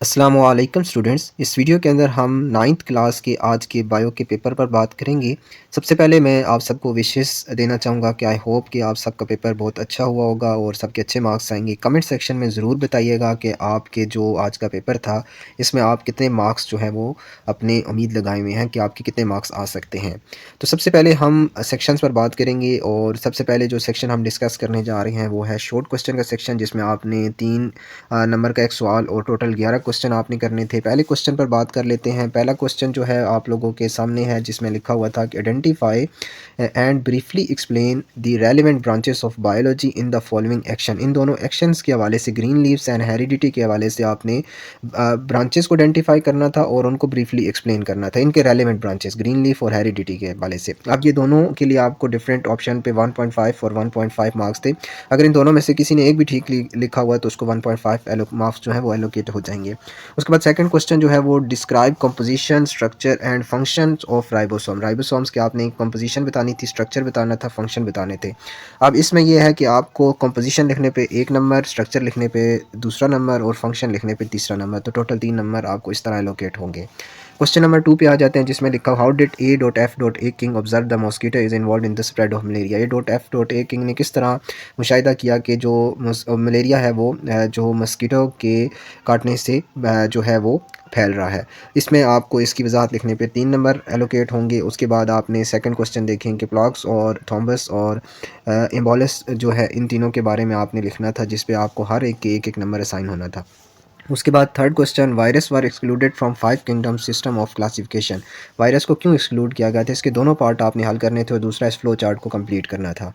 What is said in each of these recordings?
अस्सलामुअलैकुम स्टूडेंट्स। इस वीडियो के अंदर हम नाइन्थ क्लास के आज के बायो के पेपर पर बात करेंगे। सबसे पहले मैं आप सबको विशेस देना चाहूँगा कि आई होप कि आप सबका पेपर बहुत अच्छा हुआ होगा और सबके अच्छे मार्क्स आएंगे। कमेंट सेक्शन में ज़रूर बताइएगा कि आपके जो आज का पेपर था इसमें आप कितने मार्क्स जो है वो अपनी उम्मीद लगाए हुए हैं कि आपके कितने मार्क्स आ सकते हैं। तो सबसे पहले हम सेक्शंस पर बात करेंगे और सबसे पहले जो सेक्शन हम डिस्कस करने जा रहे हैं वो है शॉर्ट क्वेश्चन का सेक्शन, जिसमें आपने 3 नंबर का एक सवाल और टोटल 11 क्वेश्चन आपने करने थे। पहले क्वेश्चन पर बात कर लेते हैं। पहला क्वेश्चन जो है आप लोगों के सामने है, जिसमें लिखा हुआ था कि identify and briefly explain the relevant branches of biology in the following action. इन दोनों एक्शंस के हवाले से, ग्रीन लीव्स एंड हेरिडिटी के हवाले से आपने ब्रांचेस को आइडेंटिफाई करना था और उनको ब्रीफली एक्सप्लेन करना था, इनके रेलेवेंट ब्रांचेस ग्रीन लीफ और हेरिडिटी के हवाले से। अब ये दोनों के लिए आपको डिफरेंट ऑप्शन पे 1.5 और 1.5 मार्क्स थे। अगर इन दोनों में से किसी ने एक भी ठीक लिखा हुआ है तो उसको 1.5 मार्क्स जो है वो एलोकेट हो जाएंगे। उसके बाद सेकंड क्वेश्चन जो है वो describe composition, structure and function of ribosome. Ribosomes के आपने कंपोजिशन बतानी थी, स्ट्रक्चर बताना था, फंक्शन बताने थे। अब इसमें यह है कि आपको कंपोजिशन लिखने पे 1 नंबर, स्ट्रक्चर लिखने पे दूसरा नंबर और फंक्शन लिखने पे तीसरा नंबर, तो टोटल 3 नंबर आपको इस तरह एलोकेट होंगे। क्वेश्चन नंबर 2 पे आ जाते हैं, जिसमें लिखा how did A.F.A king observe the mosquito is involve in the spread of malaria. A.F.A king ने किस तरह मुशाहिदा किया कि जो मलेरिया है वो जो मस्कीटो के काटने से जो है वो फैल रहा है। इसमें आपको इसकी वजाहत लिखने पे 3 नंबर एलोकेट होंगे। उसके बाद आपने सेकंड क्वेश्चन देखें कि प्लॉक्स और थॉम्बस और एम्बोलस जो है, इन तीनों के बारे में आपने लिखना था, जिस पे आपको हर एक के एक नंबर असाइन होना था। उसके बाद third question, virus were excluded from 5 kingdom system of classification. Virus को क्यों एक्सक्लूड किया गया था, इसके दोनों पार्ट आपने हल करने थे और दूसरा इस फ्लो चार्ट को कंप्लीट करना था।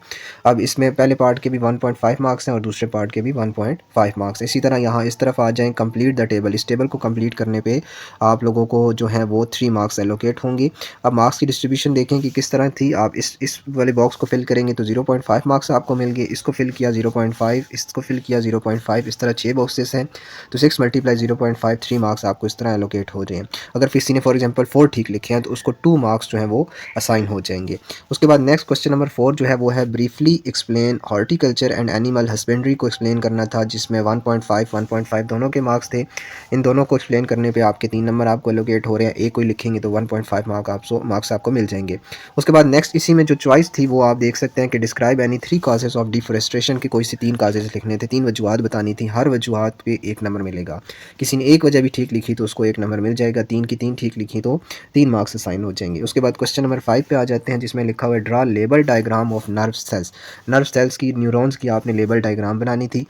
अब इसमें पहले पार्ट के भी 1.5 मार्क्स हैं और दूसरे पार्ट के भी 1.5 मार्क्स। इसी तरह यहाँ इस तरफ आ जाएं, कंप्लीट द टेबल। इस टेबल को कंप्लीट करने पे आप लोगों को जो है वो 3 मार्क्स एलोकेट होंगे। अब मार्क्स की डिस्ट्रीब्यूशन देखें कि किस तरह थी। आप इस वाले बॉक्स को फिल करेंगे तो 0.5 मार्क्स आपको मिल गए। इसको फिल किया 0.5, इसको फिल किया 0.5, इस तरह 6 बॉक्सेस हैं तो 6 मल्टीप्लाई 0.5, 3 मार्क्स आपको इस तरह एलोकेट हो रहे हैं। अगर किसी ने फॉर एग्जांपल 4 ठीक लिखे हैं तो उसको 2 मार्क्स जो हैं वो असाइन हो जाएंगे। उसके बाद नेक्स्ट क्वेश्चन नंबर 4 जो है वो है briefly explain horticulture and animal husbandry को एक्सप्लेन करना था, जिसमें 1.5 दोनों के मार्क्स थे। इन दोनों को एक्सप्लेन करने पे आपके 3 नंबर आपको एलोकेट हो रहे हैं। एक कोई लिखेंगे तो 1.5 मार्क्स आपको मिल जाएंगे। उसके बाद नेक्स्ट इसी में जो चॉइस थी वो आप देख सकते हैं कि describe any 3 causes of deforestation के कोई से 3 काजेस लिखने थे, 3 वजूहत बतानी थी। हर वजूहत पे 1 नंबर मिलेगा। किसी ने एक वजह भी ठीक लिखी तो उसको 1 नंबर मिल जाएगा। 3 की 3 ठीक लिखी तो 3 मार्क्स असाइन हो जाएंगे। उसके बाद क्वेश्चन नंबर 5 पे आ जाते हैं, जिसमें लिखा हुआ है draw label diagram of nerve cells. Nerve cells की, न्यूरॉन्स की आपने लेबल डायग्राम बनानी थी।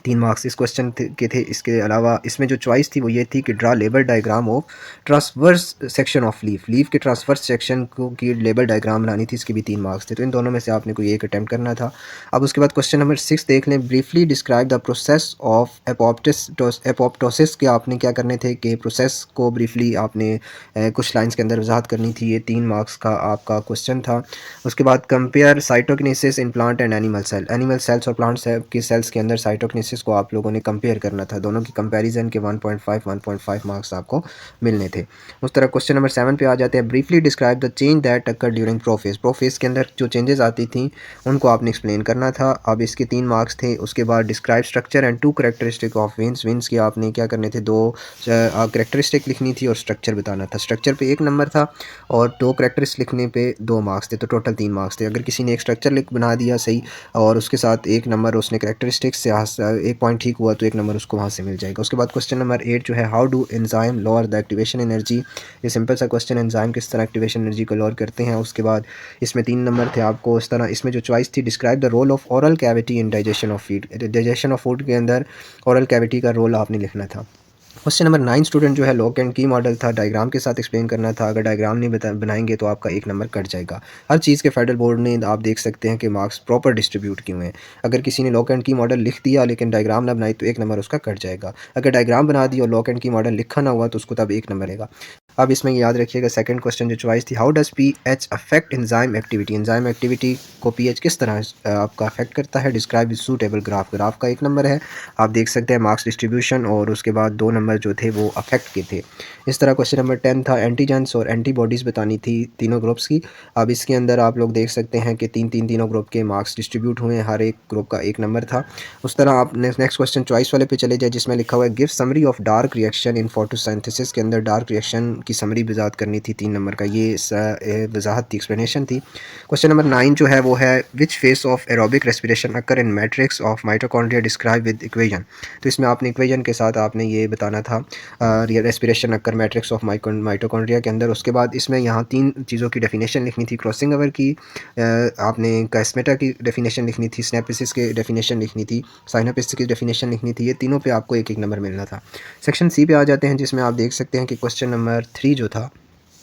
3 मार्क्स इस क्वेश्चन के थे। इसके अलावा इसमें जो चॉइस थी वो ये थी कि draw label diagram of transverse section of leaf. Leaf के ट्रांसवर्स सेक्शन को की लेबल डायग्राम बनानी थी, इसके भी 3 मार्क्स थे। तो इन दोनों में से आपने कोई एक अटैम्प्ट करना था। अब उसके बाद क्वेश्चन नंबर 6 देख लें, briefly describe the process of apoptosis के आपने क्या करने थे कि प्रोसेस को ब्रीफली आपने कुछ लाइन्स के अंदर वजाहत करनी थी। ये 3 मार्क्स का आपका क्वेश्चन था। उसके बाद compare cytokinesis in plant and animal cell. Animal cells और प्लांट के सेल्स के अंदर साइटोकिनेसिस को आप लोगों ने कंपेयर करना था। दोनों की कंपैरिजन के 1.5 मार्क्स आपको मिलने थे। उस तरह क्वेश्चन नंबर 7 पे आ जाते हैं, briefly describe the change that occur during prophase. Prophase के अंदर जो चेंजेस आती थी उनको आपने एक्सप्लेन करना था। अब इसके 3 मार्क्स थे। उसके बाद describe structure and 2 characteristic of veins. Veins की आपने क्या करने थे, 2 करेक्टरिस्टिक लिखनी थी और स्ट्रक्चर बताना था। स्ट्रक्चर पे 1 नंबर था और 2 करेक्टरिस्टिक लिखने पे 2 मार्क्स थे, तो टोटल 3 मार्क्स थे। अगर किसी ने एक स्ट्रक्चर लिख बना दिया सही और उसके साथ 1 नंबर उसने करेक्टरिस्टिक्स से 1 पॉइंट ठीक हुआ तो 1 नंबर उसको वहाँ से मिल जाएगा। उसके बाद क्वेश्चन नंबर 8 जो है how do enzyme lower the activation energy. ये सिंपल सा क्वेश्चन, एंजाइम किस तरह एक्टिवेशन एनर्जी को लोअर करते हैं। उसके बाद इसमें 3 नंबर थे आपको। इस तरह इसमें जो चॉइस थी, describe the role of oral cavity in digestion of feed. Digestion of food के अंदर ओरल कैविटी का रोल आपने लिखना था। क्वेश्चन नंबर 9 स्टूडेंट जो है लॉक एंड की मॉडल था, डायग्राम के साथ एक्सप्लेन करना था। अगर डायग्राम नहीं बनाएंगे तो आपका 1 नंबर कट जाएगा। हर चीज़ के फेडरल बोर्ड ने आप देख सकते हैं कि मार्क्स प्रॉपर डिस्ट्रीब्यूट किए हुए हैं। अगर किसी ने लॉक एंड की मॉडल लिख दिया लेकिन डायग्राम ना बनाई तो 1 नंबर उसका कट जाएगा। अगर डायग्राम बना दिया और लॉक एंड की मॉडल लिखा ना हुआ तो उसको तब 1 नंबर रहेगा। अब इसमें याद रखिएगा सेकंड क्वेश्चन जो चॉइस थी, how does pH affect enzyme activity, enzyme activity को पीएच किस तरह आपका अफेक्ट करता है। Describe with suitable graph, graph का 1 नंबर है, आप देख सकते हैं मार्क्स डिस्ट्रीब्यूशन, और उसके बाद 2 नंबर जो थे वो अफेक्ट के थे। इस तरह क्वेश्चन नंबर 10 था, एंटीजेंस और एंटीबॉडीज़ बतानी थी तीनों ग्रुप्स की। अब इसके अंदर आप लोग देख सकते हैं कि तीनों ग्रुप के मार्क्स डिस्ट्रीब्यूट हुए हैं, हर एक ग्रुप का 1 नंबर था। उस तरह आप नेक्स्ट क्वेश्चन चॉइस वाले पे चले जाए, जिसमें लिखा हुआ है give summary of dark reaction in photosynthesis, के अंदर डार्क रिएक्शन की समरी वजाहत करनी थी, 3 नंबर का ये वजाहत थी, एक्सप्लेनेशन थी। क्वेश्चन नंबर 9 जो है वो है which phase of aerobic respiration occur in matrix of mitochondria, describe with equation. तो इसमें आपने इक्वेजन के साथ आपने ये बताना था respiration occur matrix of mitochondria के अंदर। उसके बाद इसमें यहाँ 3 चीज़ों की डेफिनेशन लिखनी थी, क्रॉसिंग ओवर की, आपने कैस्मेटा की डेफिनेशन लिखनी थी, स्नैपिसिस की डेफिनेशन लिखनी थी, साइनोपिसिस की डेफिनेशन लिखनी थी। ये तीनों पे आपको 1-1 नंबर मिलना था। सेक्शन सी पे आ जाते हैं, जिसमें आप देख सकते हैं कि क्वेश्चन नंबर 3 जो था,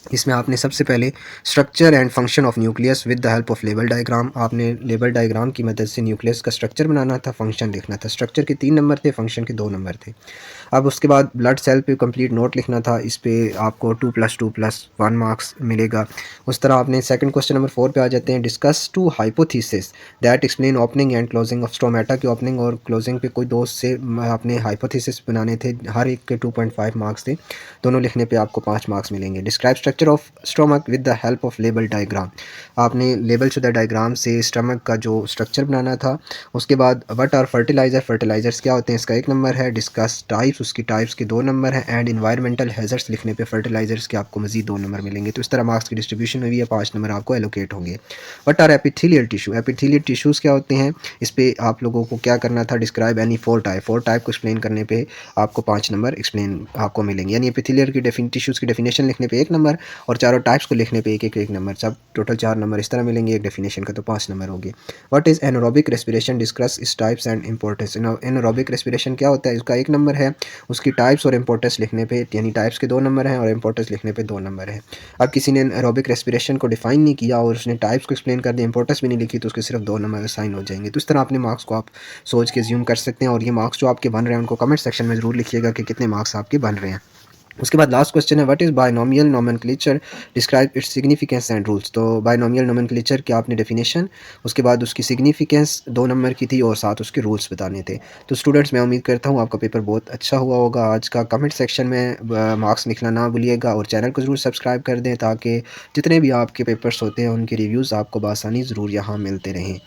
इसमें आपने सबसे पहले structure and function of nucleus with the help of label diagram, आपने लेबल डायग्राम की मदद से न्यूक्लियस का स्ट्रक्चर बनाना था, फंक्शन लिखना था। स्ट्रक्चर के 3 नंबर थे, फंक्शन के 2 नंबर थे। अब उसके बाद ब्लड सेल पे कंप्लीट नोट लिखना था, इस पे आपको 2+2+1 मार्क्स मिलेगा। उस तरह आपने सेकंड क्वेश्चन नंबर 4 पे आ जाते हैं, discuss 2 hypothesis that explain opening and closing of stomata, की ओपनिंग और क्लोजिंग पे कोई दो से आपने हाइपोथेसिस बनाने थे, हर एक के 2.5 मार्क्स थे, दोनों लिखने पे आपको 5 मार्क्स मिलेंगे। Describe structure of stomach with the help of label diagram, आपने लेबल शुदा डायग्राम से स्टमक का जो स्ट्रक्चर बनाना था। उसके बाद व्हाट आर फर्टिलाइज़र, फर्टिलाइज़र्स क्या होते हैं, इसका 1 नंबर है। डिस्कस टाइप्स, उसकी टाइप्स के 2 नंबर हैं। एंड इन्वायरमेंटल हैज़र्ड्स लिखने पे फर्टिलाइज़र्स के आपको मज़ीद 2 नंबर मिलेंगे। तो इस तरह मार्क्स की डिस्ट्रीब्यूशन हुई है, 5 नंबर आपको एलोकेट होंगे। What are epithelial tissue, epithelial tissues क्या होते हैं, इस पे आप लोगों को क्या करना था, डिस्क्राइब एनी 4 टाइप, 4 टाइप को एक्सप्लेन करने पे आपको 5 नंबर एक्सप्लेन आपको मिलेंगे। यानी एपिथेलियल की टिश्यूज़ की डेफिनेशन लिखने पे 1 नंबर, और चारों टाइप्स को लिखने पे 1 नंबर, सब टोटल 4 नंबर इस तरह मिलेंगे, एक डेफिनेशन का तो 5 नंबर हो गए। What is anaerobic respiration, discuss its types and importance, anaerobic respiration क्या होता है, इसका 1 नंबर है। उसकी टाइप्स और इंपॉर्टेंस लिखने पे, यानी टाइप्स के 2 नंबर हैं और इंपॉर्टेंस लिखने पे 2 नंबर है। अब किसी ने एरोबिक रेस्पिरेशन को डिफाइन नहीं किया और उसने टाइप्स को एक्सप्लेन कर दिया, इंपॉर्टेंस भी नहीं लिखी, तो उसके सिर्फ 2 नंबर असाइन हो जाएंगे। तो इस तरह अपने मार्क्स को आप सोच के ज्यूम कर सकते हैं, और ये मार्क्स जो आपके बन रहे हैं उनको कमेंट सेक्शन में ज़रूर लिखिएगा कि कितने मार्क्स आपके बन रहे हैं। उसके बाद लास्ट क्वेश्चन है, what is binomial nomenclature, describe its significance and rules. तो बायनोमियल नोमेनक्लेचर की आपने डेफिनेशन, उसके बाद उसकी सिग्निफिकेंस 2 नंबर की थी, और साथ उसके रूल्स बताने थे। तो स्टूडेंट्स, मैं उम्मीद करता हूँ आपका पेपर बहुत अच्छा हुआ होगा। आज का कमेंट सेक्शन में मार्क्स लिखना ना भूलिएगा, और चैनल को ज़रूर सब्सक्राइब कर दें, ताकि जितने भी आपके पेपर्स होते हैं उनके रिव्यूज़ आपको बआसानी ज़रूर यहाँ मिलते रहें।